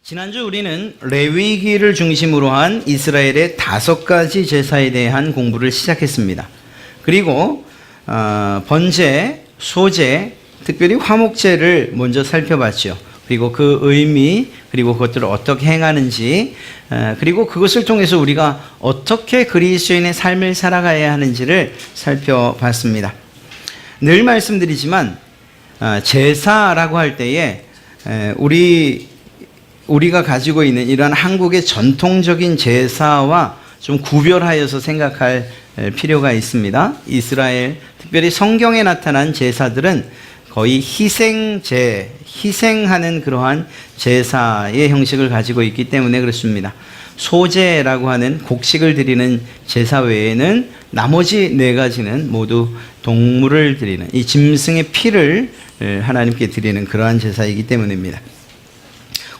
지난주 우리는 레위기를 중심으로 한 이스라엘의 5가지 제사에 대한 공부를 시작했습니다. 그리고 번제, 소제, 특별히 화목제를 먼저 살펴봤죠. 그리고 그 의미, 그리고 그것들을 어떻게 행하는지, 그리고 그것을 통해서 우리가 어떻게 그리스도인의 삶을 살아가야 하는지를 살펴봤습니다. 늘 말씀드리지만 제사라고 할 때에 우리가 가지고 있는 이러한 한국의 전통적인 제사와 좀 구별하여서 생각할 필요가 있습니다. 이스라엘, 특별히 성경에 나타난 제사들은 거의 희생제, 희생하는 그러한 제사의 형식을 가지고 있기 때문에 그렇습니다. 소제라고 하는 곡식을 드리는 제사 외에는 나머지 4가지는 모두 동물을 드리는, 이 짐승의 피를 하나님께 드리는 그러한 제사이기 때문입니다.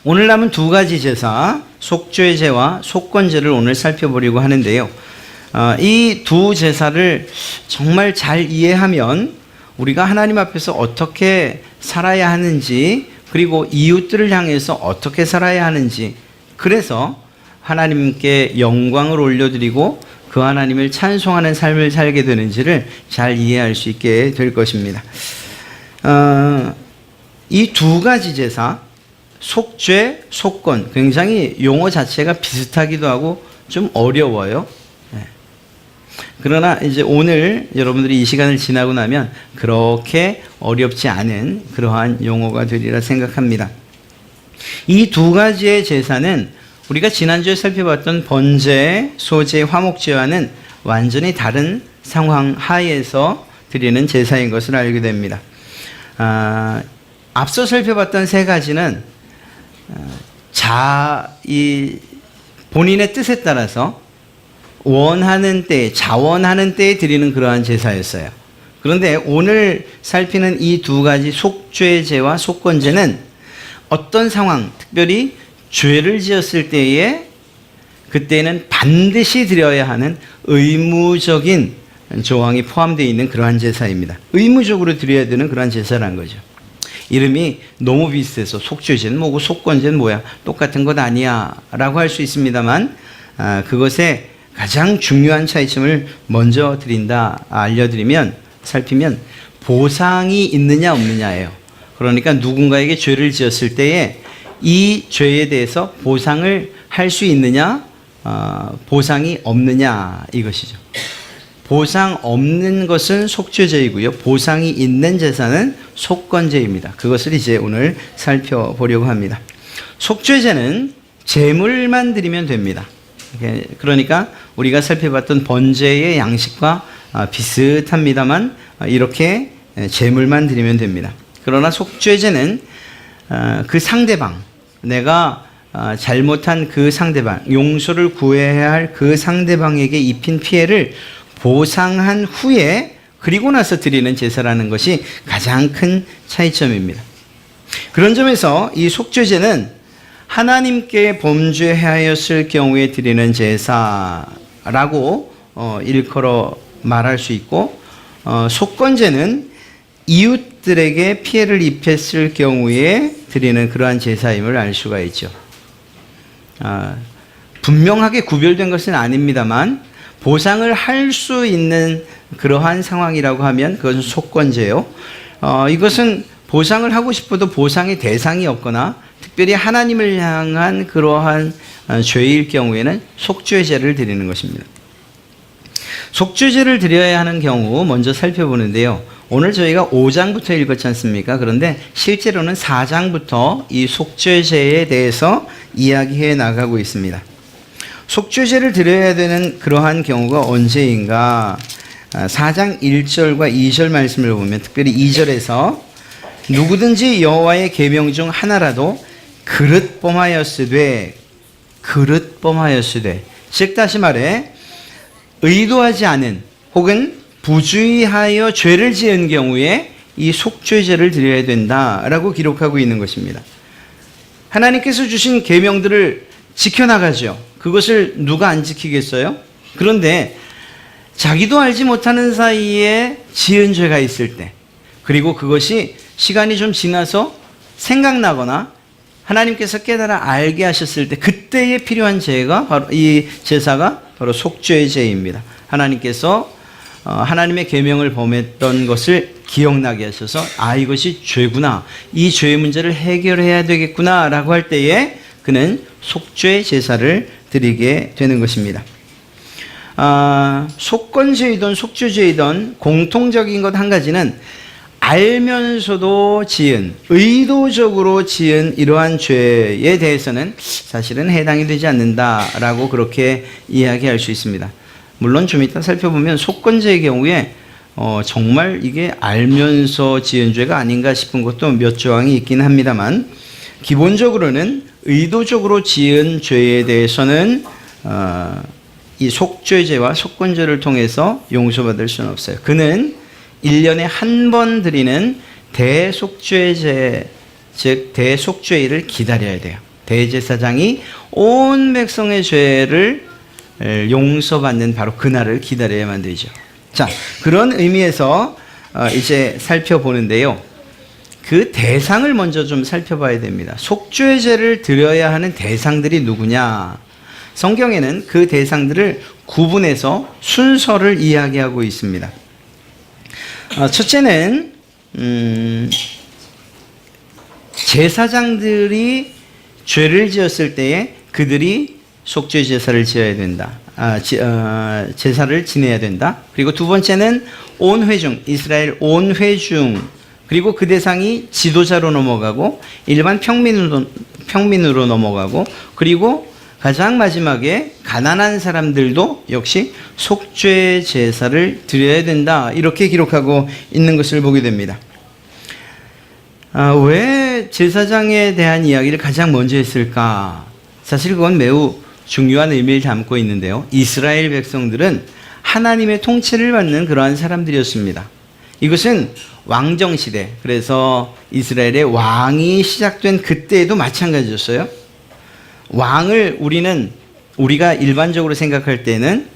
오늘 남은 2가지 제사, 속죄제와 속건제를 오늘 살펴보려고 하는데요. 이 두 제사를 정말 잘 이해하면 우리가 하나님 앞에서 어떻게 살아야 하는지, 그리고 이웃들을 향해서 어떻게 살아야 하는지, 그래서 하나님께 영광을 올려드리고 그 하나님을 찬송하는 삶을 살게 되는지를 잘 이해할 수 있게 될 것입니다. 이 2가지 제사, 속죄, 속건, 굉장히 용어 자체가 비슷하기도 하고 좀 어려워요. 그러나 이제 오늘 여러분들이 이 시간을 지나고 나면 그렇게 어렵지 않은 그러한 용어가 되리라 생각합니다. 이 2가지의 제사는 우리가 지난주에 살펴봤던 번제, 소제, 화목제와는 완전히 다른 상황 하에서 드리는 제사인 것을 알게 됩니다. 앞서 살펴봤던 3가지는 본인의 뜻에 따라서 원하는 때, 자원하는 때에 드리는 그러한 제사였어요. 그런데 오늘 살피는 이 2가지 속죄제와 속건제는 어떤 상황, 특별히 죄를 지었을 때에 그때는 반드시 드려야 하는 의무적인 조항이 포함되어 있는 그러한 제사입니다. 의무적으로 드려야 되는 그러한 제사라는 거죠. 이름이 너무 비슷해서 속죄제는 뭐고 속건제는 뭐야, 똑같은 것 아니야 라고 할 수 있습니다만, 그것의 가장 중요한 차이점을 먼저 살피면 보상이 있느냐 없느냐예요. 그러니까 누군가에게 죄를 지었을 때에 이 죄에 대해서 보상을 할 수 있느냐, 보상이 없느냐, 이것이죠. 보상 없는 것은 속죄제이고요, 보상이 있는 제사는 속건제입니다. 그것을 이제 오늘 살펴보려고 합니다. 속죄제는 제물만 드리면 됩니다. 그러니까 우리가 살펴봤던 번제의 양식과 비슷합니다만 이렇게 제물만 드리면 됩니다. 그러나 속죄제는 그 상대방, 내가 잘못한 그 상대방, 용서를 구해야 할 그 상대방에게 입힌 피해를 보상한 후에 그리고 나서 드리는 제사라는 것이 가장 큰 차이점입니다. 그런 점에서 이 속죄제는 하나님께 범죄하였을 경우에 드리는 제사라고 일컬어 말할 수 있고, 속건제는 이웃들에게 피해를 입혔을 경우에 드리는 그러한 제사임을 알 수가 있죠. 분명하게 구별된 것은 아닙니다만 보상을 할 수 있는 그러한 상황이라고 하면 그것은 속건제요. 이것은 보상을 하고 싶어도 보상의 대상이 없거나 특별히 하나님을 향한 그러한 죄일 경우에는 속죄제를 드리는 것입니다. 속죄제를 드려야 하는 경우 먼저 살펴보는데요. 오늘 저희가 5장부터 읽었지 않습니까? 그런데 실제로는 4장부터 이 속죄제에 대해서 이야기해 나가고 있습니다. 속죄제를 드려야 되는 그러한 경우가 언제인가? 4장 1절과 2절 말씀을 보면 특별히 2절에서 누구든지 여호와의 계명 중 하나라도 그릇 범하였으되, 즉 다시 말해 의도하지 않은 혹은 부주의하여 죄를 지은 경우에 이 속죄제를 드려야 된다라고 기록하고 있는 것입니다. 하나님께서 주신 계명들을 지켜나가죠. 그것을 누가 안 지키겠어요? 그런데 자기도 알지 못하는 사이에 지은 죄가 있을 때, 그리고 그것이 시간이 좀 지나서 생각나거나 하나님께서 깨달아 알게 하셨을 때 그때에 필요한 제가 바로 이 제사가 바로 속죄의 제입니다. 하나님께서 하나님의 계명을 범했던 것을 기억나게 하셔서 이것이 죄구나, 이 죄의 문제를 해결해야 되겠구나라고 할 때에 그는 속죄 제사를 드리게 되는 것입니다. 속건죄이든 속죄죄이든 공통적인 것 한 가지는 알면서도 지은, 의도적으로 지은 이러한 죄에 대해서는 사실은 해당이 되지 않는다라고 그렇게 이야기할 수 있습니다. 물론 좀 이따 살펴보면 속건죄의 경우에 정말 이게 알면서 지은 죄가 아닌가 싶은 것도 몇 조항이 있긴 합니다만, 기본적으로는 의도적으로 지은 죄에 대해서는 이 속죄죄와 속건죄를 통해서 용서받을 수는 없어요. 그는 1년에 한 번 드리는 대속죄제, 즉 대속죄일을 기다려야 돼요. 대제사장이 온 백성의 죄를 용서받는 바로 그날을 기다려야만 되죠. 자, 그런 의미에서 이제 살펴보는데요. 그 대상을 먼저 좀 살펴봐야 됩니다. 속죄제를 드려야 하는 대상들이 누구냐? 성경에는 그 대상들을 구분해서 순서를 이야기하고 있습니다. 첫째는 제사장들이 죄를 지었을 때에 그들이 속죄 제사를 지어야 된다. 제사를 지내야 된다. 그리고 두 번째는 온 회중, 이스라엘 온 회중, 그리고 그 대상이 지도자로 넘어가고 일반 평민으로 넘어가고, 그리고 가장 마지막에 가난한 사람들도 역시 속죄 제사를 드려야 된다. 이렇게 기록하고 있는 것을 보게 됩니다. 왜 제사장에 대한 이야기를 가장 먼저 했을까? 사실 그건 매우 중요한 의미를 담고 있는데요. 이스라엘 백성들은 하나님의 통치를 받는 그러한 사람들이었습니다. 이것은 왕정시대, 그래서 이스라엘의 왕이 시작된 그때에도 마찬가지였어요. 왕을 우리가 일반적으로 생각할 때는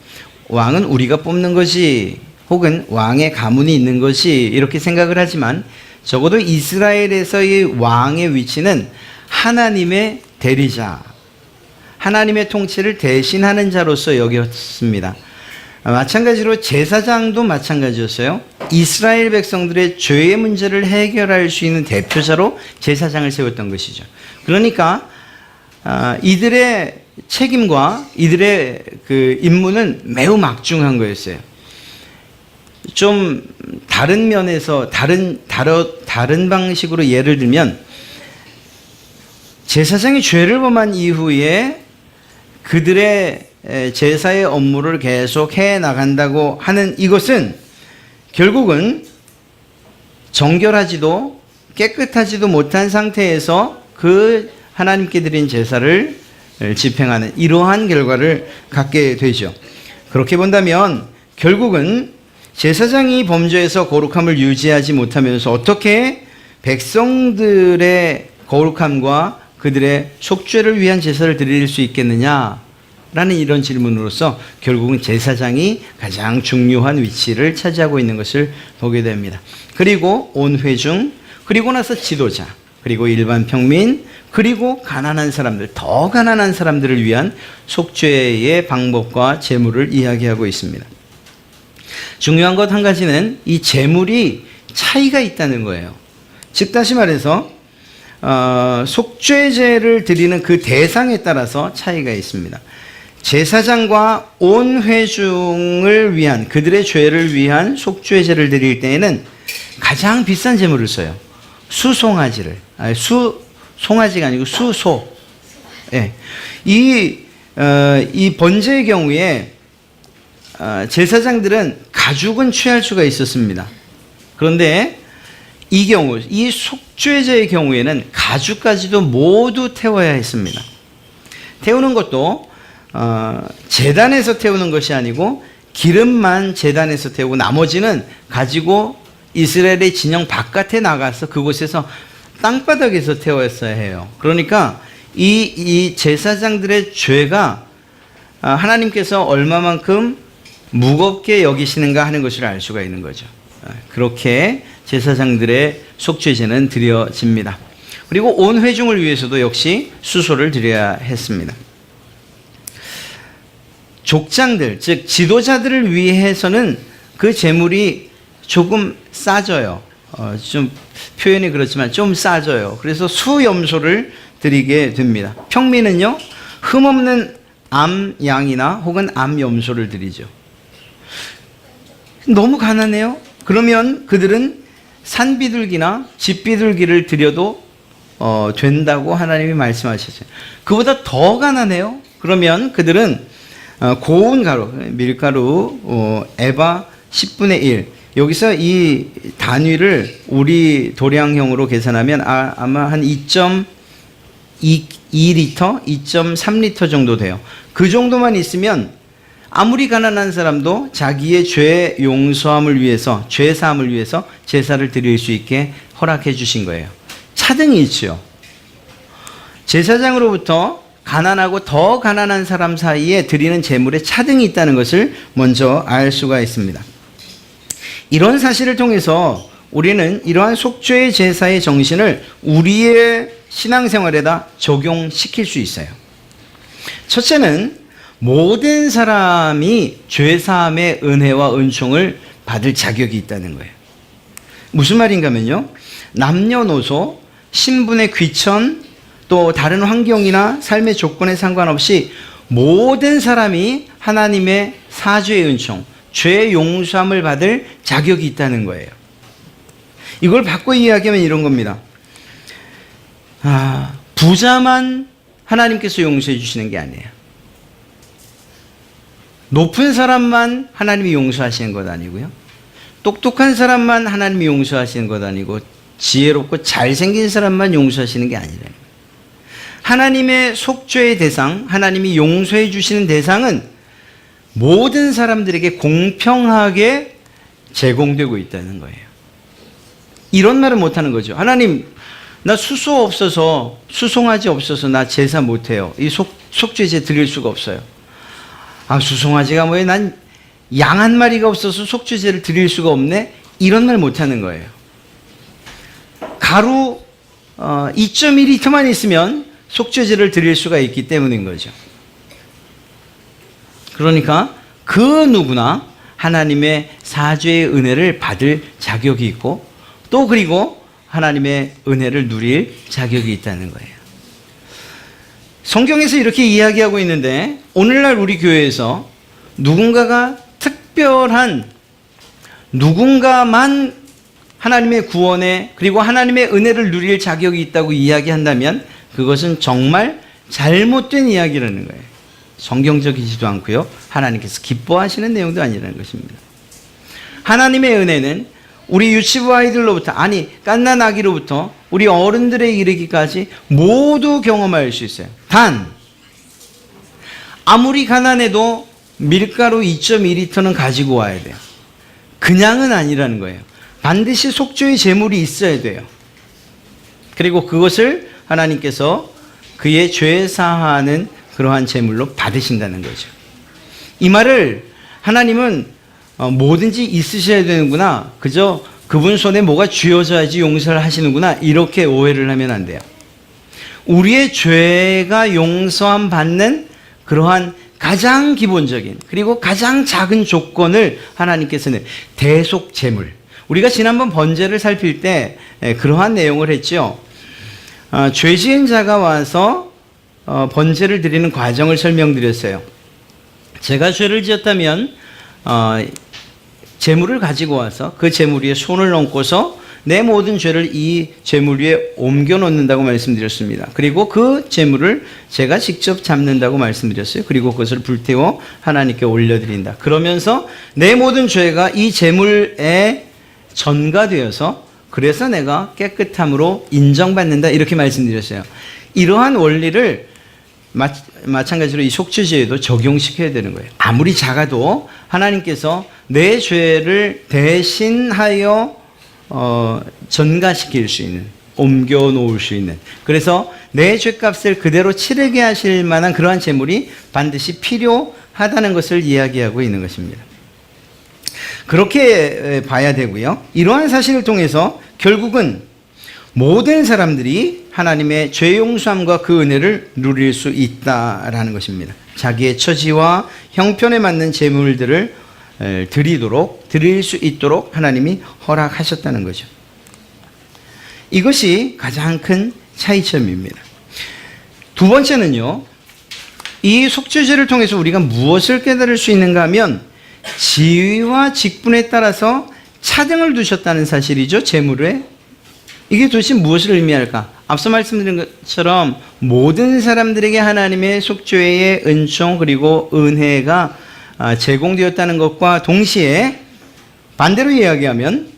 왕은 우리가 뽑는 것이, 혹은 왕의 가문이 있는 것이 이렇게 생각을 하지만, 적어도 이스라엘에서의 왕의 위치는 하나님의 대리자, 하나님의 통치를 대신하는 자로서 여겼습니다. 마찬가지로 제사장도 마찬가지였어요. 이스라엘 백성들의 죄의 문제를 해결할 수 있는 대표자로 제사장을 세웠던 것이죠. 그러니까 이들의 책임과 이들의 그 임무는 매우 막중한 거였어요. 좀 다른 면에서 다른 방식으로 예를 들면, 제사장이 죄를 범한 이후에 그들의 제사의 업무를 계속 해 나간다고 하는 이것은 결국은 정결하지도 깨끗하지도 못한 상태에서 그 하나님께 드린 제사를 집행하는 이러한 결과를 갖게 되죠. 그렇게 본다면 결국은 제사장이 범죄에서 거룩함을 유지하지 못하면서 어떻게 백성들의 거룩함과 그들의 속죄를 위한 제사를 드릴 수 있겠느냐라는 이런 질문으로서 결국은 제사장이 가장 중요한 위치를 차지하고 있는 것을 보게 됩니다. 그리고 온 회중, 그리고 나서 지도자, 그리고 일반 평민, 그리고 가난한 사람들, 더 가난한 사람들을 위한 속죄의 방법과 제물을 이야기하고 있습니다. 중요한 것 한 가지는 이 제물이 차이가 있다는 거예요. 즉 다시 말해서 속죄제를 드리는 그 대상에 따라서 차이가 있습니다. 제사장과 온 회중을 위한, 그들의 죄를 위한 속죄제를 드릴 때에는 가장 비싼 제물을 써요. 수송아지를, 송아지가 아니고 수소. 예. 이 번제의 경우에 제사장들은 가죽은 취할 수가 있었습니다. 그런데 이 경우, 이 속죄제의 경우에는 가죽까지도 모두 태워야 했습니다. 태우는 것도 제단에서 태우는 것이 아니고 기름만 제단에서 태우고 나머지는 가지고 이스라엘의 진영 바깥에 나가서 그곳에서 땅바닥에서 태웠어야 해요. 그러니까 이 제사장들의 죄가 하나님께서 얼마만큼 무겁게 여기시는가 하는 것을 알 수가 있는 거죠. 그렇게 제사장들의 속죄제는 드려집니다. 그리고 온 회중을 위해서도 역시 수소를 드려야 했습니다. 족장들, 즉 지도자들을 위해서는 그 제물이 조금 싸져요. 좀 표현이 그렇지만 좀 싸져요. 그래서 수염소를 드리게 됩니다. 평민은요, 흠없는 암양이나 혹은 암염소를 드리죠. 너무 가난해요. 그러면 그들은 산비둘기나 집비둘기를 드려도 된다고 하나님이 말씀하셨어요. 그보다 더 가난해요. 그러면 그들은 고운 가루, 밀가루, 에바 10분의 1. 여기서 이 단위를 우리 도량형으로 계산하면 아마 한 2.2리터, 2.3리터 정도 돼요. 그 정도만 있으면 아무리 가난한 사람도 자기의 죄 용서함을 위해서, 죄 사함을 위해서 제사를 드릴 수 있게 허락해 주신 거예요. 차등이 있죠. 제사장으로부터 가난하고 더 가난한 사람 사이에 드리는 제물에 차등이 있다는 것을 먼저 알 수가 있습니다. 이런 사실을 통해서 우리는 이러한 속죄의 제사의 정신을 우리의 신앙생활에다 적용시킬 수 있어요. 첫째는 모든 사람이 죄사함의 은혜와 은총을 받을 자격이 있다는 거예요. 무슨 말인가 하면요, 남녀노소, 신분의 귀천, 또 다른 환경이나 삶의 조건에 상관없이 모든 사람이 하나님의 사죄의 은총, 죄 용서함을 받을 자격이 있다는 거예요. 이걸 바꿔 이야기하면 이런 겁니다. 부자만 하나님께서 용서해 주시는 게 아니에요. 높은 사람만 하나님이 용서하시는 것 아니고요. 똑똑한 사람만 하나님이 용서하시는 것 아니고 지혜롭고 잘생긴 사람만 용서하시는 게 아니래요. 하나님의 속죄의 대상, 하나님이 용서해 주시는 대상은 모든 사람들에게 공평하게 제공되고 있다는 거예요. 이런 말을 못하는 거죠. 하나님, 나 수소 없어서, 수송아지 없어서 나 제사 못해요. 이 속죄제 드릴 수가 없어요. 수송아지가 뭐예요? 난 양 한 마리가 없어서 속죄제를 드릴 수가 없네? 이런 말 못하는 거예요. 가루 2.1리터만 있으면 속죄제를 드릴 수가 있기 때문인 거죠. 그러니까 그 누구나 하나님의 사죄의 은혜를 받을 자격이 있고 또 그리고 하나님의 은혜를 누릴 자격이 있다는 거예요. 성경에서 이렇게 이야기하고 있는데 오늘날 우리 교회에서 누군가가 특별한 누군가만 하나님의 구원에 그리고 하나님의 은혜를 누릴 자격이 있다고 이야기한다면 그것은 정말 잘못된 이야기라는 거예요. 성경적이지도 않고요. 하나님께서 기뻐하시는 내용도 아니라는 것입니다. 하나님의 은혜는 우리 유치부 아이들로부터, 갓난 아기로부터 우리 어른들에 이르기까지 모두 경험할 수 있어요. 단 아무리 가난해도 밀가루 2.2리터는 가지고 와야 돼요. 그냥은 아니라는 거예요. 반드시 속죄의 제물이 있어야 돼요. 그리고 그것을 하나님께서 그의 죄 사하는 그러한 제물로 받으신다는 거죠. 이 말을 하나님은 뭐든지 있으셔야 되는구나, 그저 그분 손에 뭐가 쥐어져야지 용서를 하시는구나, 이렇게 오해를 하면 안 돼요. 우리의 죄가 용서함 받는 그러한 가장 기본적인 그리고 가장 작은 조건을 하나님께서는 대속 제물, 우리가 지난번 번제를 살필 때 그러한 내용을 했죠. 죄 지은 자가 와서 번제를 드리는 과정을 설명드렸어요. 제가 죄를 지었다면 제물을 가지고 와서 그 제물 위에 손을 얹고서 내 모든 죄를 이 제물 위에 옮겨 놓는다고 말씀드렸습니다. 그리고 그 제물을 제가 직접 잡는다고 말씀드렸어요. 그리고 그것을 불태워 하나님께 올려드린다. 그러면서 내 모든 죄가 이 제물에 전가되어서 그래서 내가 깨끗함으로 인정받는다, 이렇게 말씀드렸어요. 이러한 원리를 마찬가지로 이 속죄제에도 적용시켜야 되는 거예요. 아무리 작아도 하나님께서 내 죄를 대신하여 전가시킬 수 있는, 옮겨 놓을 수 있는, 그래서 내 죄값을 그대로 치르게 하실 만한 그러한 제물이 반드시 필요하다는 것을 이야기하고 있는 것입니다. 그렇게 봐야 되고요. 이러한 사실을 통해서 결국은 모든 사람들이 하나님의 죄 용서함과 그 은혜를 누릴 수 있다라는 것입니다. 자기의 처지와 형편에 맞는 제물들을 드릴 수 있도록 하나님이 허락하셨다는 거죠. 이것이 가장 큰 차이점입니다. 두 번째는요, 이 속죄제를 통해서 우리가 무엇을 깨달을 수 있는가 하면 지위와 직분에 따라서 차등을 두셨다는 사실이죠. 제물에. 이게 도대체 무엇을 의미할까? 앞서 말씀드린 것처럼 모든 사람들에게 하나님의 속죄의 은총 그리고 은혜가 제공되었다는 것과 동시에 반대로 이야기하면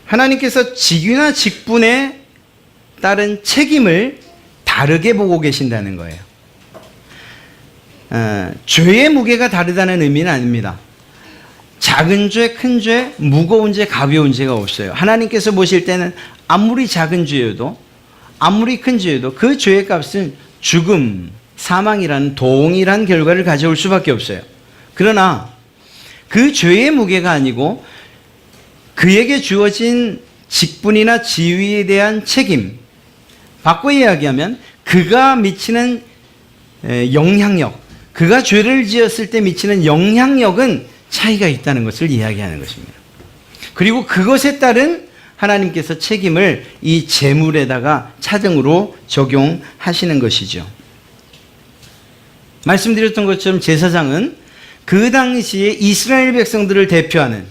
하나님께서 직위나 직분에 따른 책임을 다르게 보고 계신다는 거예요. 죄의 무게가 다르다는 의미는 아닙니다. 작은 죄, 큰 죄, 무거운 죄, 가벼운 죄가 없어요. 하나님께서 보실 때는 아무리 작은 죄여도 아무리 큰 죄여도 그 죄의 값은 죽음, 사망이라는 동일한 결과를 가져올 수밖에 없어요. 그러나 그 죄의 무게가 아니고 그에게 주어진 직분이나 지위에 대한 책임, 바꿔 이야기하면 그가 미치는 영향력, 그가 죄를 지었을 때 미치는 영향력은 차이가 있다는 것을 이야기하는 것입니다. 그리고 그것에 따른 하나님께서 책임을 이 제물에다가 차등으로 적용하시는 것이죠. 말씀드렸던 것처럼 제사장은 그 당시에 이스라엘 백성들을 대표하는,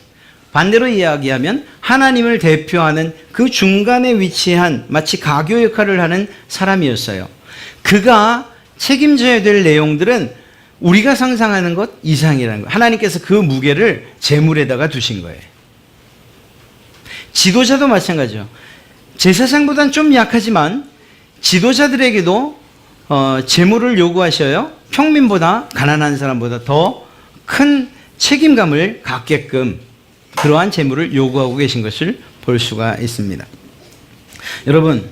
반대로 이야기하면 하나님을 대표하는 그 중간에 위치한 마치 가교 역할을 하는 사람이었어요. 그가 책임져야 될 내용들은 우리가 상상하는 것 이상이라는 거예요. 하나님께서 그 무게를 제물에다가 두신 거예요. 지도자도 마찬가지죠. 제사장보다는 좀 약하지만 지도자들에게도 제물을 요구하셔요. 평민보다, 가난한 사람보다 더 큰 책임감을 갖게끔 그러한 제물을 요구하고 계신 것을 볼 수가 있습니다. 여러분,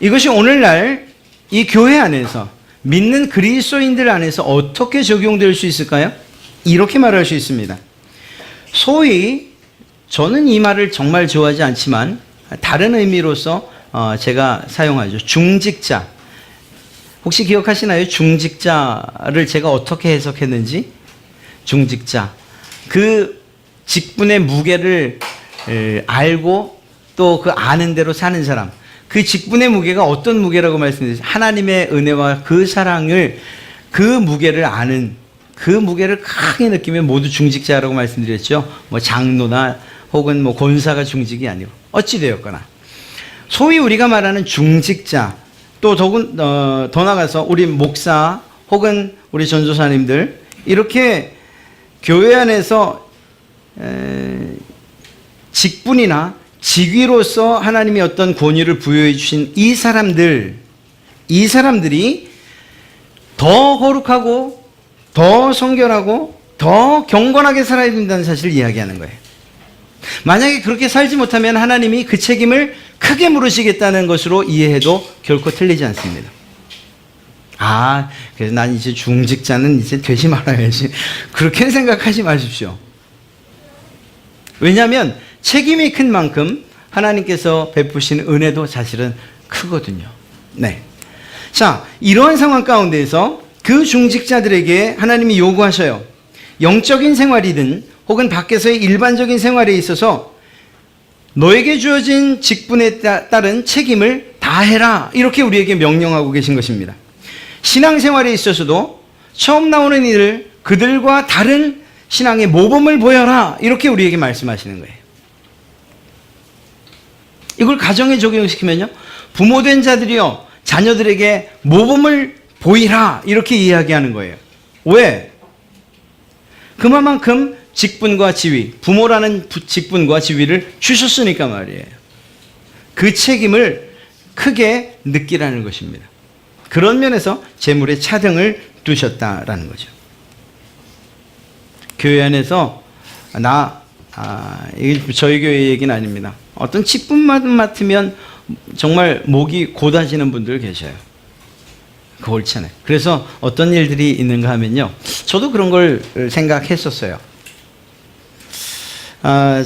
이것이 오늘날 이 교회 안에서 믿는 그리스도인들 안에서 어떻게 적용될 수 있을까요? 이렇게 말할 수 있습니다. 소위 저는 이 말을 정말 좋아하지 않지만 다른 의미로서 제가 사용하죠. 중직자. 혹시 기억하시나요? 중직자를 제가 어떻게 해석했는지? 중직자. 그 직분의 무게를 알고 또 그 아는 대로 사는 사람. 그 직분의 무게가 어떤 무게라고 말씀드렸죠? 하나님의 은혜와 그 사랑을, 그 무게를 아는, 그 무게를 크게 느끼면 모두 중직자라고 말씀드렸죠. 뭐 장로나 혹은 뭐 권사가 중직이 아니고 어찌되었거나. 소위 우리가 말하는 중직자, 또 더 나가서 우리 목사 혹은 우리 전도사님들, 이렇게 교회 안에서 직분이나 직위로서 하나님이 어떤 권위를 부여해 주신 이 사람들이 더 거룩하고 더 성결하고 더 경건하게 살아야 된다는 사실을 이야기하는 거예요. 만약에 그렇게 살지 못하면 하나님이 그 책임을 크게 물으시겠다는 것으로 이해해도 결코 틀리지 않습니다. 그래서 난 이제 중직자는 이제 되지 말아야지. 그렇게 생각하지 마십시오. 왜냐하면 책임이 큰 만큼 하나님께서 베푸신 은혜도 사실은 크거든요. 네. 자, 이러한 상황 가운데에서 그 중직자들에게 하나님이 요구하셔요. 영적인 생활이든 혹은 밖에서의 일반적인 생활에 있어서 너에게 주어진 직분에 따른 책임을 다해라. 이렇게 우리에게 명령하고 계신 것입니다. 신앙생활에 있어서도 처음 나오는 이들, 그들과 다른 신앙의 모범을 보여라. 이렇게 우리에게 말씀하시는 거예요. 이걸 가정에 적용시키면요, 부모된 자들이요, 자녀들에게 모범을 보이라. 이렇게 이야기하는 거예요. 왜? 그만큼 직분과 지위, 부모라는 직분과 지위를 주셨으니까 말이에요. 그 책임을 크게 느끼라는 것입니다. 그런 면에서 제물에 차등을 두셨다라는 거죠. 교회 안에서 이게 저희 교회 얘기는 아닙니다. 어떤 직분만 맡으면 정말 목이 고다지는 분들 계셔요. 그 옳지 않아요. 그래서 어떤 일들이 있는가 하면요, 저도 그런 걸 생각했었어요.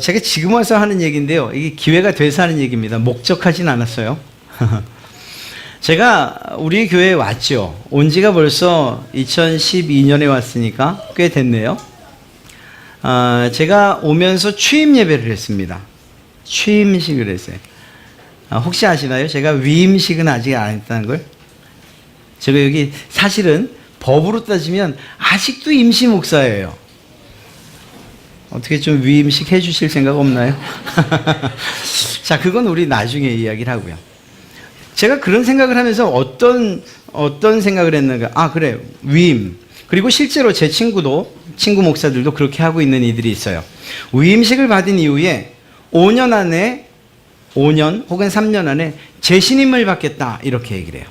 제가 지금 와서 하는 얘기인데요. 이게 기회가 돼서 하는 얘기입니다. 목적하진 않았어요. 제가 우리 교회에 왔죠. 온 지가 벌써 2012년에 왔으니까 꽤 됐네요. 제가 오면서 취임 예배를 했습니다. 취임식을 했어요. 혹시 아시나요? 제가 위임식은 아직 안 했다는 걸? 제가 여기 사실은 법으로 따지면 아직도 임시 목사예요. 어떻게 좀 위임식 해주실 생각 없나요? 자, 그건 우리 나중에 이야기를 하고요. 제가 그런 생각을 하면서 어떤 생각을 했는가? 그래, 위임. 그리고 실제로 제 친구 목사들도 그렇게 하고 있는 이들이 있어요. 위임식을 받은 이후에 5년 혹은 3년 안에 재신임을 받겠다, 이렇게 얘기를 해요.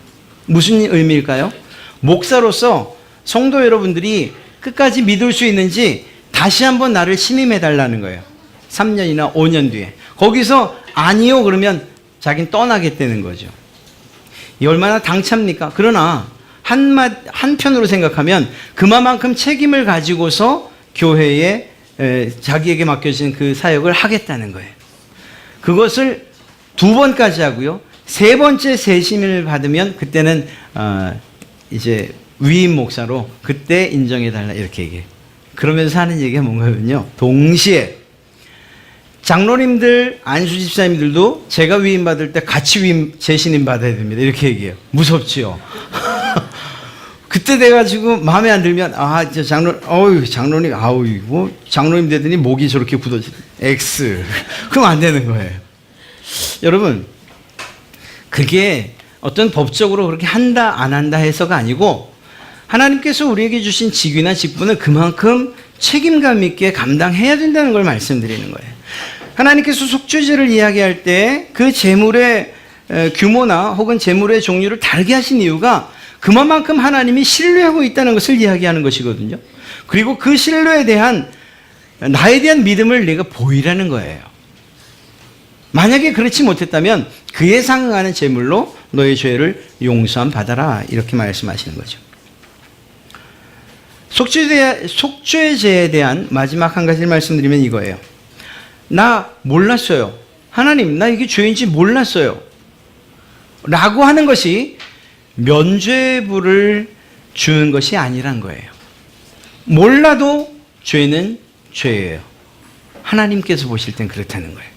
무슨 의미일까요? 목사로서 성도 여러분들이 끝까지 믿을 수 있는지 다시 한번 나를 신임해 달라는 거예요. 3년이나 5년 뒤에. 거기서 아니요 그러면 자기는 떠나겠다는 거죠. 이 얼마나 당찹니까? 그러나 한편으로 생각하면 그만큼 책임을 가지고서 교회에 자기에게 맡겨진 그 사역을 하겠다는 거예요. 그것을 2번까지 하고요. 3번째 재신임을 받으면 그때는 이제 위임 목사로 그때 인정해달라, 이렇게 얘기해요. 그러면서 하는 얘기가 뭔가면요, 동시에 장로님들, 안수 집사님들도 제가 위임 받을 때 같이 재신임 받아야 됩니다, 이렇게 얘기해요. 무섭지요? 그때 돼가지고 마음에 안 들면 장로님 장로님 되더니 목이 저렇게 굳어지 X 그럼 안 되는 거예요. 여러분, 그게 어떤 법적으로 그렇게 한다 안 한다 해서가 아니고 하나님께서 우리에게 주신 직위나 직분을 그만큼 책임감 있게 감당해야 된다는 걸 말씀드리는 거예요. 하나님께서 속죄제를 이야기할 때 그 제물의 규모나 혹은 제물의 종류를 다르게 하신 이유가 그만큼 하나님이 신뢰하고 있다는 것을 이야기하는 것이거든요. 그리고 그 신뢰에 대한 나에 대한 믿음을 내가 보이라는 거예요. 만약에 그렇지 못했다면 그에 상응하는 제물로 너의 죄를 용서함 받아라, 이렇게 말씀하시는 거죠. 속죄제에 대한 마지막 한 가지를 말씀드리면 이거예요. 나 몰랐어요. 하나님, 나 이게 죄인지 몰랐어요. 라고 하는 것이 면죄부를 주는 것이 아니란 거예요. 몰라도 죄는 죄예요. 하나님께서 보실 땐 그렇다는 거예요.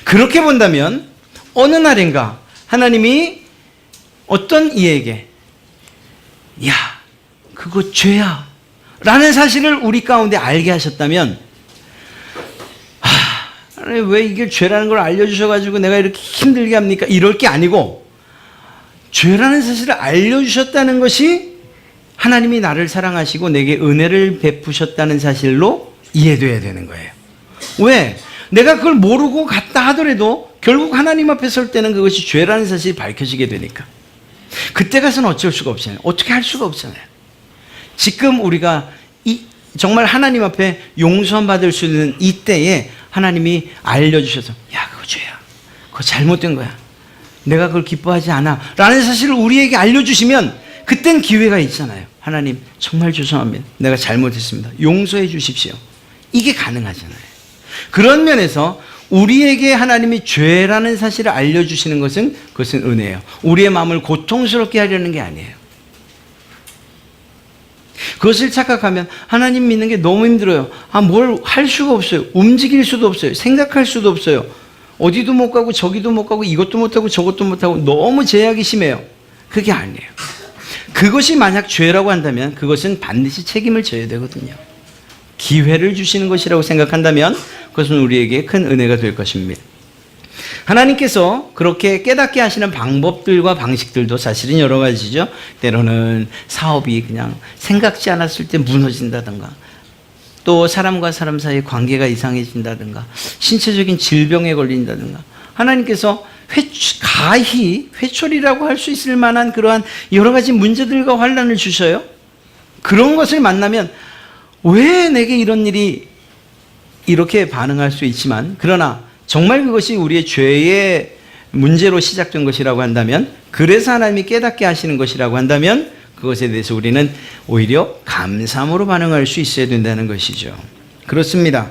그렇게 본다면 어느 날인가 하나님이 어떤 이에게 야, 그거 죄야 라는 사실을 우리 가운데 알게 하셨다면 왜 이게 죄라는 걸 알려주셔가지고 내가 이렇게 힘들게 합니까? 이럴 게 아니고 죄라는 사실을 알려주셨다는 것이 하나님이 나를 사랑하시고 내게 은혜를 베푸셨다는 사실로 이해돼야 되는 거예요. 왜? 내가 그걸 모르고 갔다 하더라도 결국 하나님 앞에 설 때는 그것이 죄라는 사실이 밝혀지게 되니까 그때 가서는 어쩔 수가 없잖아요. 어떻게 할 수가 없잖아요. 지금 우리가 정말 하나님 앞에 용서함 받을 수 있는 이때에 하나님이 알려주셔서 야, 그거 죄야. 그거 잘못된 거야. 내가 그걸 기뻐하지 않아 라는 사실을 우리에게 알려주시면 그땐 기회가 있잖아요. 하나님, 정말 죄송합니다. 내가 잘못했습니다. 용서해 주십시오. 이게 가능하잖아요. 그런 면에서 우리에게 하나님이 죄라는 사실을 알려주시는 것은 그것은 은혜예요. 우리의 마음을 고통스럽게 하려는 게 아니에요. 그것을 착각하면 하나님 믿는 게 너무 힘들어요. 뭘 할 수가 없어요. 움직일 수도 없어요. 생각할 수도 없어요. 어디도 못 가고 저기도 못 가고 이것도 못하고 저것도 못하고 너무 제약이 심해요. 그게 아니에요. 그것이 만약 죄라고 한다면 그것은 반드시 책임을 져야 되거든요. 기회를 주시는 것이라고 생각한다면 그것은 우리에게 큰 은혜가 될 것입니다. 하나님께서 그렇게 깨닫게 하시는 방법들과 방식들도 사실은 여러 가지죠. 때로는 사업이 그냥 생각지 않았을 때 무너진다든가, 또 사람과 사람 사이의 관계가 이상해진다든가, 신체적인 질병에 걸린다든가, 하나님께서 가히 회초리라고 할 수 있을 만한 그러한 여러 가지 문제들과 환난을 주셔요. 그런 것을 만나면 왜 내게 이런 일이 이렇게 반응할 수 있지만, 그러나 정말 그것이 우리의 죄의 문제로 시작된 것이라고 한다면, 그래서 하나님이 깨닫게 하시는 것이라고 한다면 그것에 대해서 우리는 오히려 감사함으로 반응할 수 있어야 된다는 것이죠. 그렇습니다.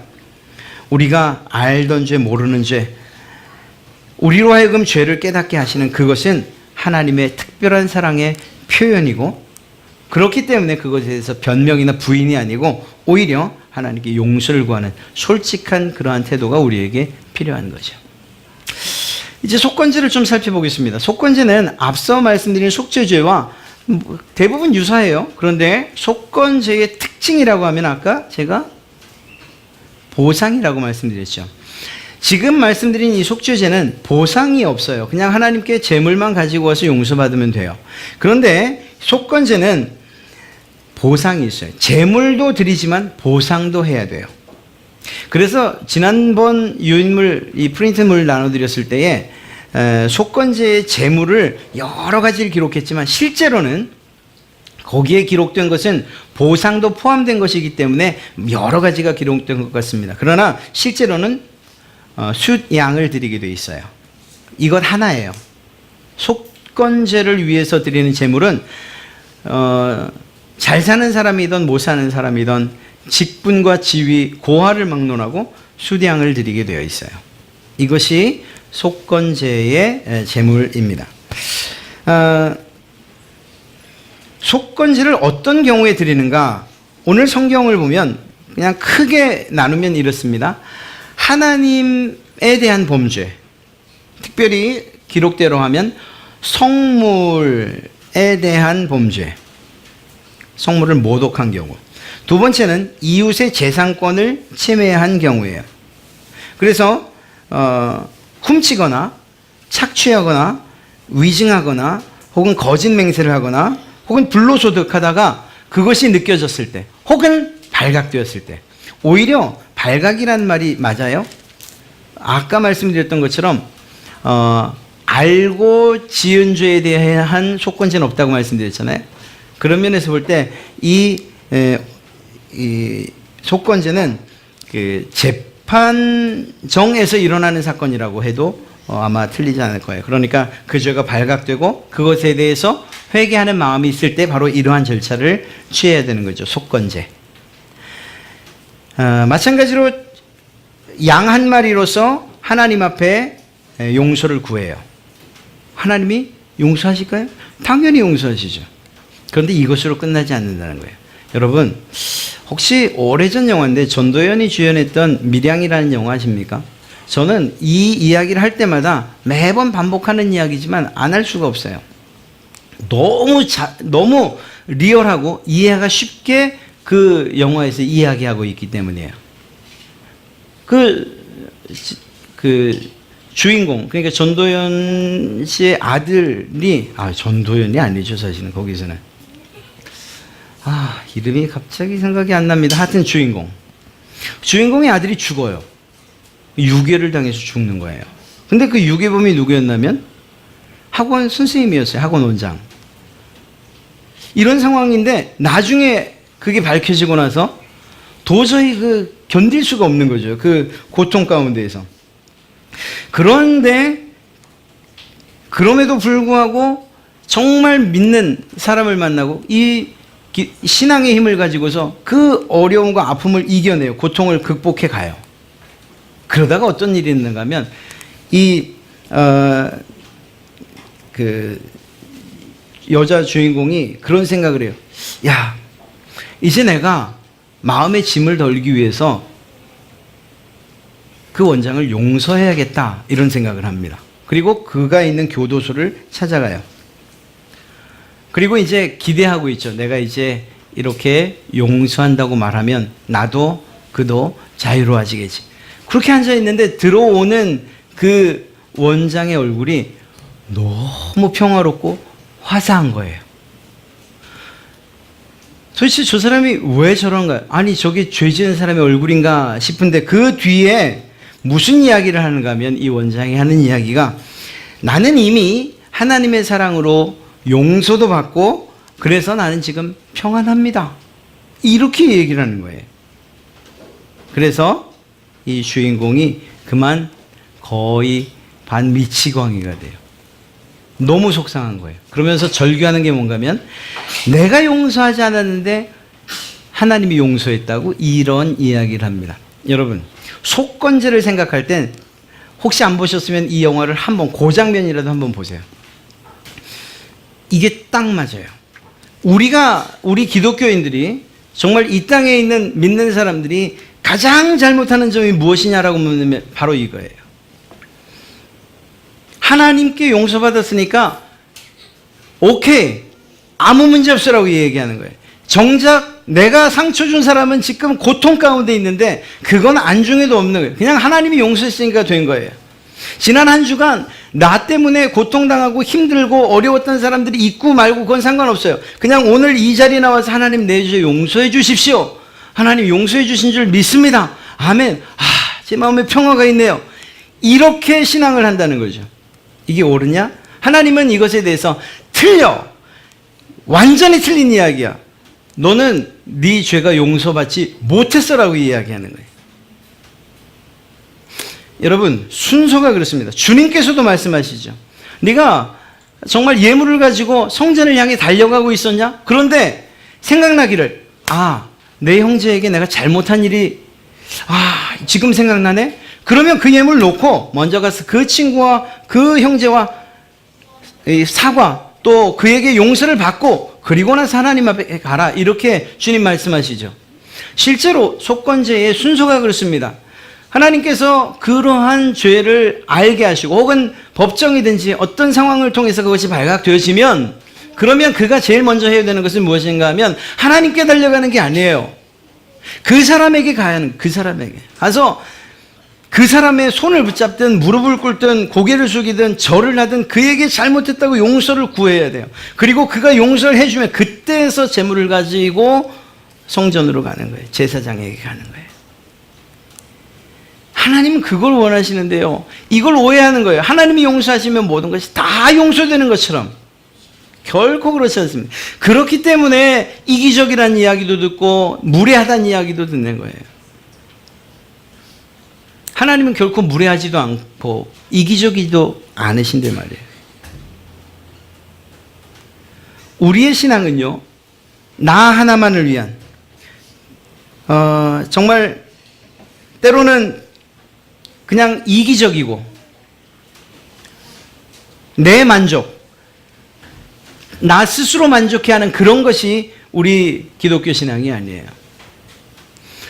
우리가 알던 죄, 모르는 죄, 우리로 하여금 죄를 깨닫게 하시는 그것은 하나님의 특별한 사랑의 표현이고, 그렇기 때문에 그것에 대해서 변명이나 부인이 아니고 오히려 하나님께 용서를 구하는 솔직한 그러한 태도가 우리에게 필요한 거죠. 이제 속건제를 좀 살펴보겠습니다. 속건제는 앞서 말씀드린 속죄죄와 대부분 유사해요. 그런데 속건제의 특징이라고 하면 아까 제가 보상이라고 말씀드렸죠. 지금 말씀드린 이 속죄제는 보상이 없어요. 그냥 하나님께 제물만 가지고 와서 용서받으면 돼요. 그런데 속건제는 보상이 있어요. 제물도 드리지만 보상도 해야 돼요. 그래서 지난번 유인물, 이 프린트물 나눠드렸을 때에 속건제의 제물을 여러 가지를 기록했지만 실제로는 거기에 기록된 것은 보상도 포함된 것이기 때문에 여러 가지가 기록된 것 같습니다. 그러나 실제로는 숫양을 드리게 돼 있어요. 이것 하나예요. 속건제를 위해서 드리는 제물은 잘 사는 사람이든 못 사는 사람이든 직분과 지위, 고하를 막론하고 숫양을 드리게 되어 있어요. 이것이 속건제의 제물입니다. 속건제를 어떤 경우에 드리는가? 오늘 성경을 보면 그냥 크게 나누면 이렇습니다. 하나님에 대한 범죄, 특별히 기록대로 하면 성물에 대한 범죄, 성물을 모독한 경우. 두 번째는 이웃의 재산권을 침해한 경우예요. 그래서 훔치거나 착취하거나 위증하거나 혹은 거짓 맹세를 하거나 혹은 불로소득하다가 그것이 느껴졌을 때 혹은 발각되었을 때, 오히려 발각이라는 말이 맞아요. 아까 말씀드렸던 것처럼 알고 지은 죄에 대한 속건제는 없다고 말씀드렸잖아요. 그런 면에서 볼 때 이 속건제는 그 재판정에서 일어나는 사건이라고 해도 아마 틀리지 않을 거예요. 그러니까 그 죄가 발각되고 그것에 대해서 회개하는 마음이 있을 때 바로 이러한 절차를 취해야 되는 거죠. 속건제. 마찬가지로 양 한 마리로서 하나님 앞에 용서를 구해요. 하나님이 용서하실까요? 당연히 용서하시죠. 그런데 이것으로 끝나지 않는다는 거예요. 여러분, 혹시 오래전 영화인데 전도연이 주연했던 밀양이라는 영화 아십니까? 저는 이 이야기를 할 때마다 매번 반복하는 이야기지만 안 할 수가 없어요. 너무 리얼하고 이해가 쉽게 그 영화에서 이야기하고 있기 때문이에요. 그 주인공, 그러니까 전도연 씨의 아들이, 전도연이 아니죠, 사실은, 거기서는. 이름이 갑자기 생각이 안 납니다. 하여튼 주인공의 아들이 죽어요. 유괴를 당해서 죽는 거예요. 근데 그 유괴범이 누구였냐면 학원 선생님이었어요. 학원 원장. 이런 상황인데 나중에 그게 밝혀지고 나서 도저히 견딜 수가 없는 거죠. 그 고통 가운데에서. 그런데 그럼에도 불구하고 정말 믿는 사람을 만나고 이 신앙의 힘을 가지고서 그 어려움과 아픔을 이겨내요. 고통을 극복해 가요. 그러다가 어떤 일이 있는가 하면 그 여자 주인공이 그런 생각을 해요. 야, 이제 내가 마음의 짐을 덜기 위해서 그 원장을 용서해야겠다, 이런 생각을 합니다. 그리고 그가 있는 교도소를 찾아가요. 그리고 이제 기대하고 있죠. 내가 이제 이렇게 용서한다고 말하면 나도 그도 자유로워지겠지. 그렇게 앉아 있는데 들어오는 그 원장의 얼굴이 너무 평화롭고 화사한 거예요. 도대체 저 사람이 왜 저런가? 아니, 저게 죄 지은 사람의 얼굴인가 싶은데 그 뒤에 무슨 이야기를 하는가 하면 이 원장이 하는 이야기가, 나는 이미 하나님의 사랑으로 용서도 받고 그래서 나는 지금 평안합니다, 이렇게 얘기를 하는 거예요. 그래서 이 주인공이 그만 거의 반미치광이가 돼요. 너무 속상한 거예요. 그러면서 절규하는 게 뭔가 하면 내가 용서하지 않았는데 하나님이 용서했다고, 이런 이야기를 합니다. 여러분, 속건제를 생각할 땐 혹시 안 보셨으면 이 영화를 한번, 그 장면이라도 한번 보세요. 이게 딱 맞아요. 우리 기독교인들이 정말 이 땅에 있는 믿는 사람들이 가장 잘못하는 점이 무엇이냐라고 묻으면 바로 이거예요. 하나님께 용서받았으니까 오케이, 아무 문제 없으라고 얘기하는 거예요. 정작 내가 상처 준 사람은 지금 고통 가운데 있는데 그건 안중에도 없는 거예요. 그냥 하나님이 용서했으니까 된 거예요. 지난 한 주간 나 때문에 고통당하고 힘들고 어려웠던 사람들이 있고 말고 그건 상관없어요. 그냥 오늘 이 자리에 나와서 하나님 내 죄 용서해 주십시오. 하나님 용서해 주신 줄 믿습니다. 아멘. 제 마음에 평화가 있네요. 이렇게 신앙을 한다는 거죠. 이게 옳으냐? 하나님은 이것에 대해서 틀려. 완전히 틀린 이야기야. 너는 네 죄가 용서받지 못했어라고 이야기하는 거예요. 여러분, 순서가 그렇습니다. 주님께서도 말씀하시죠. 네가 정말 예물을 가지고 성전을 향해 달려가고 있었냐? 그런데 생각나기를, 내 형제에게 내가 잘못한 일이 지금 생각나네? 그러면 그 예물 놓고 먼저 가서 그 친구와 그 형제와 사과, 또 그에게 용서를 받고 그리고 나서 하나님 앞에 가라. 이렇게 주님 말씀하시죠. 실제로 속건제의 순서가 그렇습니다. 하나님께서 그러한 죄를 알게 하시고 혹은 법정이든지 어떤 상황을 통해서 그것이 발각되어지면 그러면 그가 제일 먼저 해야 되는 것은 무엇인가 하면 하나님께 달려가는 게 아니에요. 그 사람에게 가야 하는, 그 사람에게 가서 그 사람의 손을 붙잡든 무릎을 꿇든 고개를 숙이든 절을 하든 그에게 잘못했다고 용서를 구해야 돼요. 그리고 그가 용서를 해주면 그때에서 재물을 가지고 성전으로 가는 거예요. 제사장에게 가는 거예요. 하나님은 그걸 원하시는데요. 이걸 오해하는 거예요. 하나님이 용서하시면 모든 것이 다 용서되는 것처럼. 결코 그렇지 않습니다. 그렇기 때문에 이기적이라는 이야기도 듣고 무례하다는 이야기도 듣는 거예요. 하나님은 결코 무례하지도 않고 이기적이지도 않으신데 말이에요. 우리의 신앙은요, 나 하나만을 위한, 정말 때로는 그냥 이기적이고 내 만족, 나 스스로 만족해하는 그런 것이 우리 기독교 신앙이 아니에요.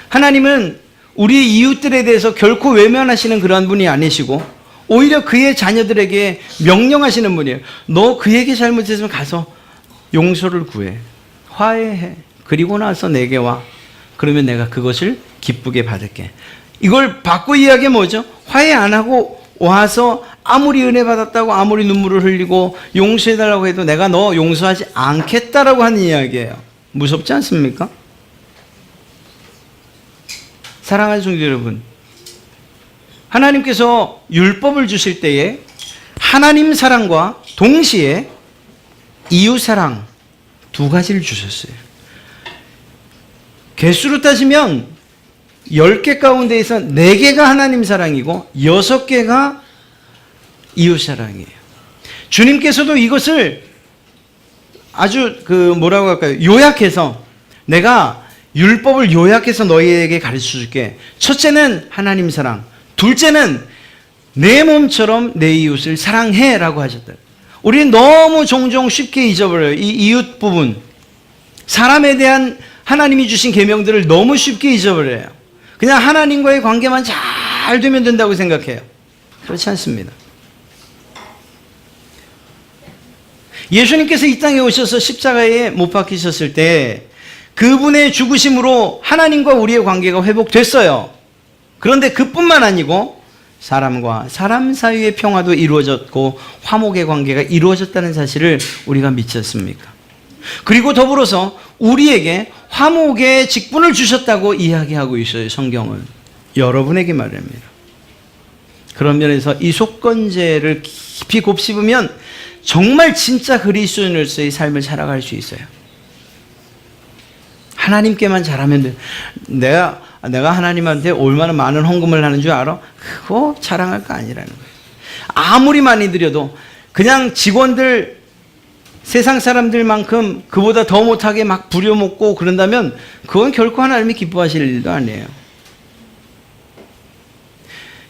하나님은 우리 이웃들에 대해서 결코 외면하시는 그러한 분이 아니시고 오히려 그의 자녀들에게 명령하시는 분이에요. 너 그에게 잘못했으면 가서 용서를 구해, 화해해, 그리고 나서 내게 와. 그러면 내가 그것을 기쁘게 받을게. 이걸 바꿔 이야기하면 뭐죠? 화해 안 하고 와서 아무리 은혜 받았다고 아무리 눈물을 흘리고 용서해달라고 해도 내가 너 용서하지 않겠다라고 하는 이야기예요. 무섭지 않습니까? 사랑하는 성도 여러분, 하나님께서 율법을 주실 때에 하나님 사랑과 동시에 이웃 사랑 두 가지를 주셨어요. 개수로 따지면 10개 가운데에서 4개가 하나님 사랑이고 6개가 이웃 사랑이에요. 주님께서도 이것을 아주 뭐라고 할까요? 요약해서 내가 율법을 요약해서 너희에게 가르쳐 줄게. 첫째는 하나님 사랑, 둘째는 내 몸처럼 내 이웃을 사랑해라고 하셨다. 우리는 너무 종종 쉽게 잊어버려요. 이 이웃 부분, 사람에 대한 하나님이 주신 계명들을 너무 쉽게 잊어버려요. 그냥 하나님과의 관계만 잘 되면 된다고 생각해요. 그렇지 않습니다. 예수님께서 이 땅에 오셔서 십자가에 못 박히셨을 때 그분의 죽으심으로 하나님과 우리의 관계가 회복됐어요. 그런데 그뿐만 아니고 사람과 사람 사이의 평화도 이루어졌고 화목의 관계가 이루어졌다는 사실을 우리가 믿지 않습니까? 그리고 더불어서 우리에게 화목의 직분을 주셨다고 이야기하고 있어요. 성경은 여러분에게 말합니다. 그런 면에서 이 속건제를 깊이 곱씹으면 정말 진짜 그리스도인으로서의 삶을 살아갈 수 있어요. 하나님께만 잘하면 돼. 내가 하나님한테 얼마나 많은 헌금을 하는 줄 알아? 그거 자랑할 거 아니라는 거예요. 아무리 많이 드려도 그냥 직원들 세상 사람들만큼 그보다 더 못하게 막 부려먹고 그런다면 그건 결코 하나님이 기뻐하실 일도 아니에요.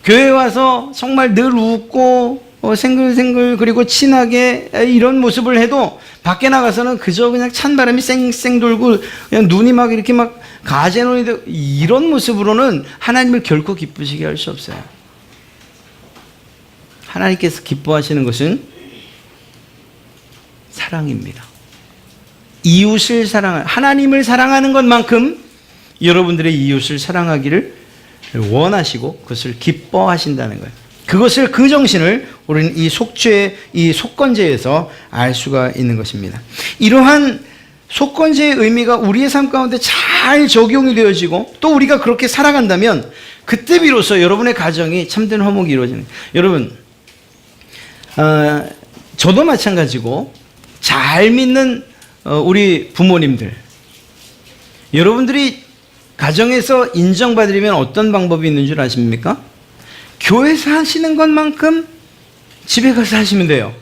교회 와서 정말 늘 웃고 생글생글 그리고 친하게 이런 모습을 해도 밖에 나가서는 그저 그냥 찬바람이 쌩쌩 돌고 그냥 눈이 막 이렇게 막 가재논이 되고 이런 모습으로는 하나님을 결코 기쁘시게 할 수 없어요. 하나님께서 기뻐하시는 것은 사랑입니다. 이웃을 사랑하는, 하나님을 사랑하는 것만큼 여러분들의 이웃을 사랑하기를 원하시고 그것을 기뻐하신다는 거예요. 그것을, 그 정신을 우리는 이 속죄, 이 속건제에서 알 수가 있는 것입니다. 이러한 속건제의 의미가 우리의 삶 가운데 잘 적용이 되어지고 또 우리가 그렇게 살아간다면 그때 비로소 여러분의 가정이 참된 화목이 이루어지는 거예요. 여러분, 저도 마찬가지고 잘 믿는 우리 부모님들, 여러분들이 가정에서 인정받으려면 어떤 방법이 있는 줄 아십니까? 교회에서 하시는 것만큼 집에 가서 하시면 돼요.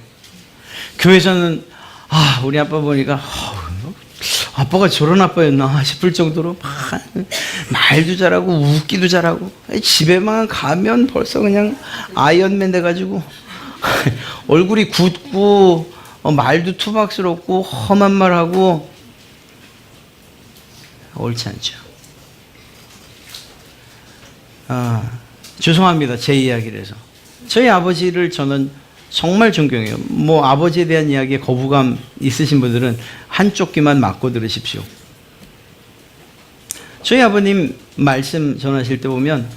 교회에서는 우리 아빠 보니까 아빠가 저런 아빠였나 싶을 정도로 말도 잘하고 웃기도 잘하고, 집에만 가면 벌써 그냥 아이언맨 돼가지고 얼굴이 굳고 말도 투박스럽고 험한 말하고 옳지 않죠. 죄송합니다. 제 이야기를 해서. 저희 아버지를 저는 정말 존경해요. 뭐 아버지에 대한 이야기에 거부감 있으신 분들은 한쪽 귀만 막고 들으십시오. 저희 아버님 말씀 전하실 때 보면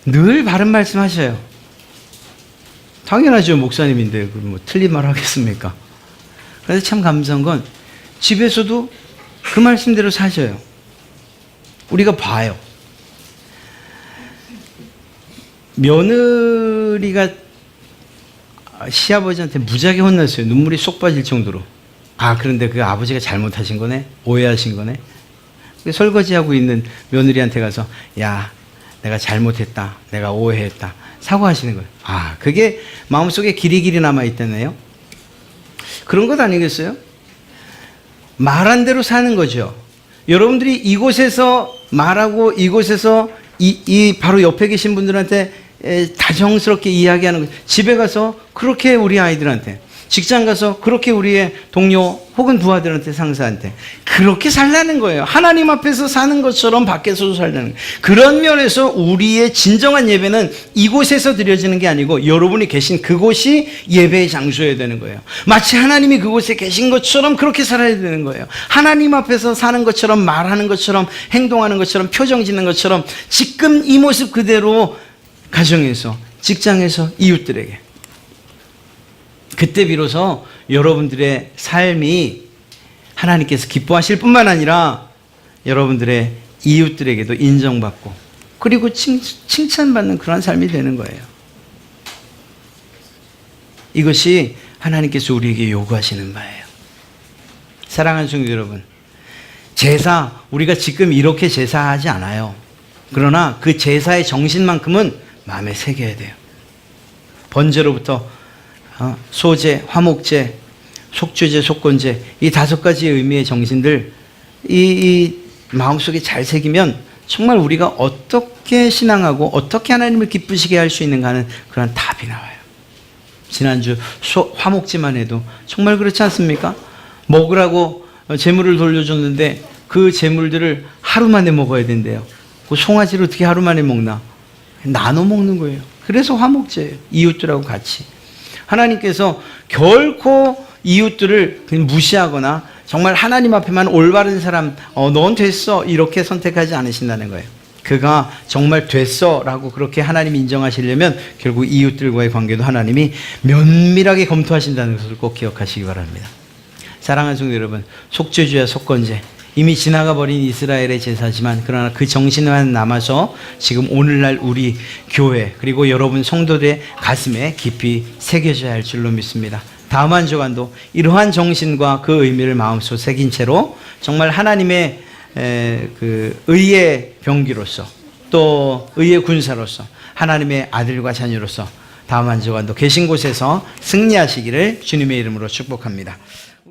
늘 바른 말씀 하셔요. 당연하죠. 목사님인데 뭐 틀린 말 하겠습니까? 그래서 참 감사한 건 집에서도 그 말씀대로 사셔요. 우리가 봐요. 며느리가 시아버지한테 무지하게 혼났어요. 눈물이 쏙 빠질 정도로. 그런데 그 아버지가 잘못하신 거네? 오해하신 거네? 설거지하고 있는 며느리한테 가서 야, 내가 잘못했다. 내가 오해했다. 사과하시는 거예요. 그게 마음속에 길이길이 남아있다네요. 그런 것 아니겠어요? 말한 대로 사는 거죠. 여러분들이 이곳에서 말하고 이곳에서 바로 옆에 계신 분들한테 다정스럽게 이야기하는 거예요. 집에 가서 그렇게 우리 아이들한테, 직장 가서 그렇게 우리의 동료 혹은 부하들한테, 상사한테 그렇게 살라는 거예요. 하나님 앞에서 사는 것처럼 밖에서도 살라는 거예요. 그런 면에서 우리의 진정한 예배는 이곳에서 드려지는 게 아니고 여러분이 계신 그곳이 예배의 장소여야 되는 거예요. 마치 하나님이 그곳에 계신 것처럼 그렇게 살아야 되는 거예요. 하나님 앞에서 사는 것처럼, 말하는 것처럼, 행동하는 것처럼, 표정 짓는 것처럼 지금 이 모습 그대로 가정에서, 직장에서, 이웃들에게. 그때 비로소 여러분들의 삶이 하나님께서 기뻐하실 뿐만 아니라 여러분들의 이웃들에게도 인정받고 그리고 칭찬받는 그런 삶이 되는 거예요. 이것이 하나님께서 우리에게 요구하시는 바예요. 사랑하는 성도 여러분, 제사, 우리가 지금 이렇게 제사하지 않아요. 그러나 그 제사의 정신만큼은 마음에 새겨야 돼요. 번제로부터 소제, 화목제, 속죄제, 속건제, 이 5가지의 의미의 정신들 이 마음속에 잘 새기면 정말 우리가 어떻게 신앙하고 어떻게 하나님을 기쁘시게 할 수 있는가 하는 그런 답이 나와요. 지난주 화목제만 해도 정말 그렇지 않습니까? 먹으라고 재물을 돌려줬는데 그 재물들을 하루 만에 먹어야 된대요. 그 송아지를 어떻게 하루 만에 먹나? 나눠 먹는 거예요. 그래서 화목제예요. 이웃들하고 같이. 하나님께서 결코 이웃들을 그냥 무시하거나 정말 하나님 앞에만 올바른 사람, 넌 됐어, 이렇게 선택하지 않으신다는 거예요. 그가 정말 됐어 라고 그렇게 하나님이 인정하시려면 결국 이웃들과의 관계도 하나님이 면밀하게 검토하신다는 것을 꼭 기억하시기 바랍니다. 사랑하는 성도 여러분, 속죄주야 속건제, 이미 지나가 버린 이스라엘의 제사지만 그러나 그 정신만 남아서 지금 오늘날 우리 교회 그리고 여러분 성도들의 가슴에 깊이 새겨져야 할 줄로 믿습니다. 다음 한 주간도 이러한 정신과 그 의미를 마음속 새긴 채로 정말 하나님의 그 의의 병기로서 또 의의 군사로서 하나님의 아들과 자녀로서 다음 한 주간도 계신 곳에서 승리하시기를 주님의 이름으로 축복합니다.